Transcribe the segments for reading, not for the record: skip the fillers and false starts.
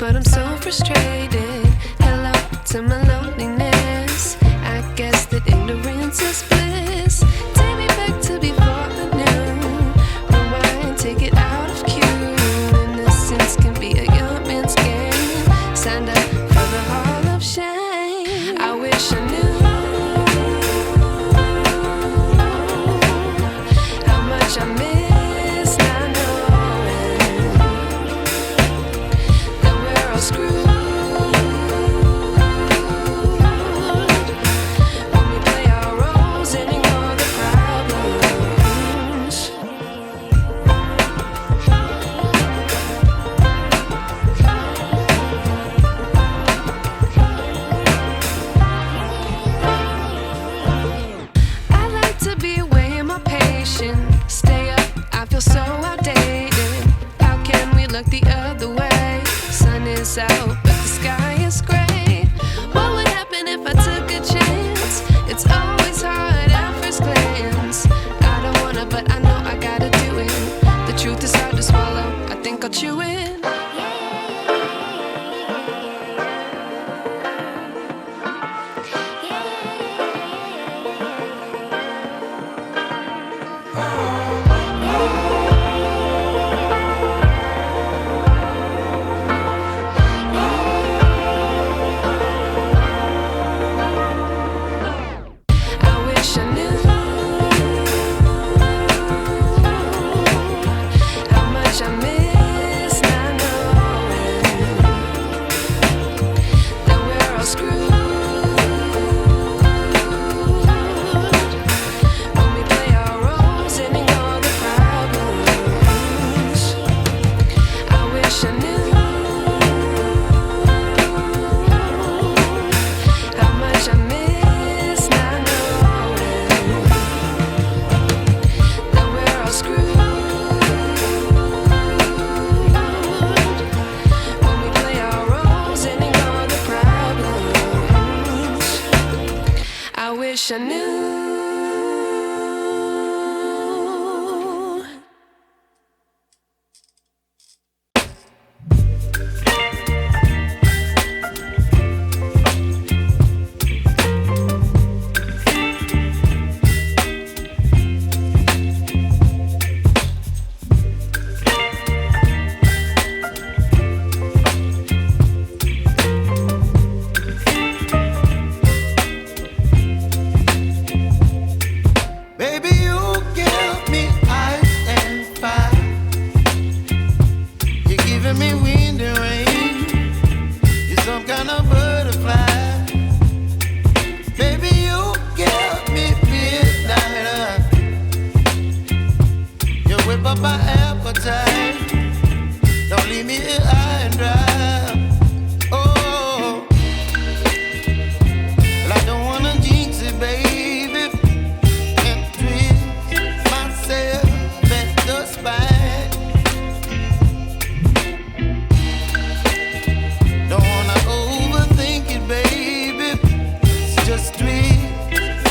but I'm so frustrated. Hello to my loneliness. I guess that ignorance is bliss. Take me back to before I knew. Rewind, take it out of cue. Innocence can be a young man's game. Signed up for the hall of shame. I wish I knew how much I miss not knowing that we're all screwed. When we play our roles and ignore the problems. I like to be away in my patience. Stay up, I feel so outdated. How can we look the other way? Sun is out, but the sky is gray. What would happen if I took a chance? It's always hard at first glance. I don't wanna, but I know I gotta do it. The truth is hard to swallow, I think I'll chew it. I wish I knew how much I miss not knowing that we're all screwed. When we play our roles and ignore the problems. I wish I knew how much I miss not knowing that we're all screwed. When we play our roles and ignore the problems. I wish I knew. Baby, you give me ice and fire. You're giving me wind and rain. You're some kind of butterfly. Baby, you give me midnight. You whip up my appetite. Don't leave me here high and dry. Oh, well, I don't wanna jinx it, baby. And twist myself at the spine. Don't wanna overthink it, baby. It's just twist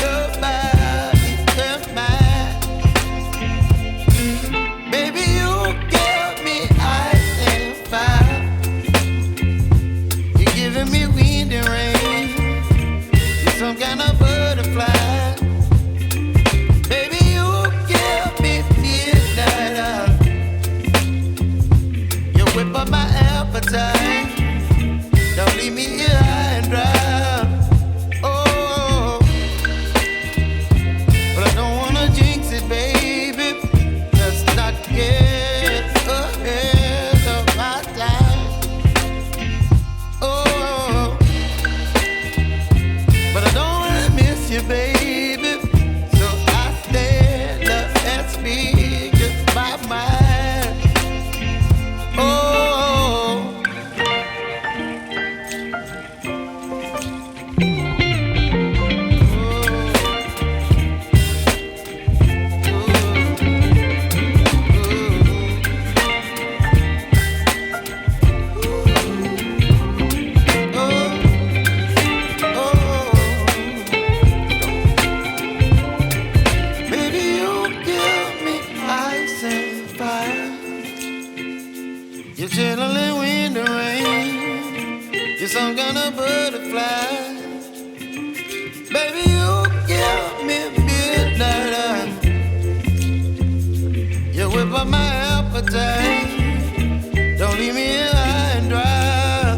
your body and mine. Baby, you give me ice and fire. You're giving me wind and rain. You're some kind of butterfly. Baby, you give me midnight. You whip up my appetite. Don't leave me here high and dry. Oh, but I don't wanna jinx it, baby. Let's not get ahead of my time. Oh, but I don't wanna miss you, baby. So I stand up and speak just my mind. Oh, appetite. Don't leave me here high and dry.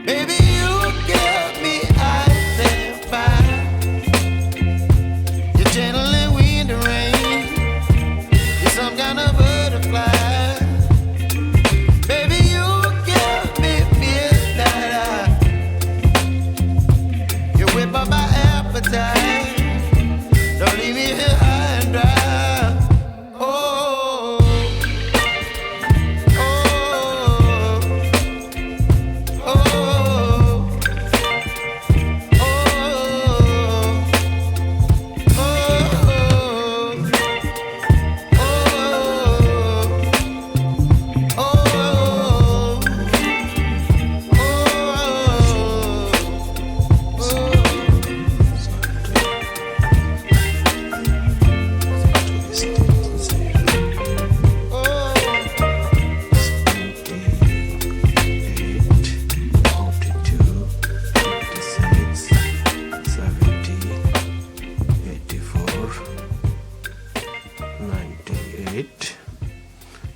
Baby, you give me ice and fire. You're channeling wind and rain. You're some kind of butterfly. Baby, you give me midnight. You whip up my appetite. Don't leave me here high and dry. Oh, oh, oh, oh,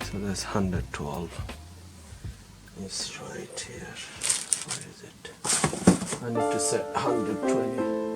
So that's 112. It's right here. Where is it? I need to set 120.